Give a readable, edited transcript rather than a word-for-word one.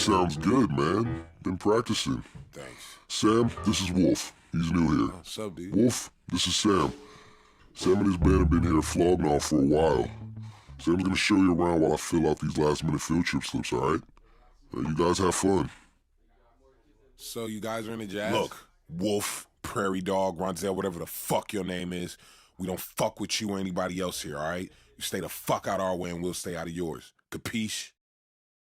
sounds good, man. Been practicing. Thanks. Sam, this is Wolf. He's new here. What's up, dude? Wolf, this is Sam. Sam and his band have been here flogging off for a while. Sam's gonna show you around while I fill out these last-minute field trip slips, alright? You guys have fun. So you guys are in the jazz? Look, Wolf, Prairie Dog, Ronzel, whatever the fuck your name is, we don't fuck with you or anybody else here, all right? You stay the fuck out our way and we'll stay out of yours. Capiche?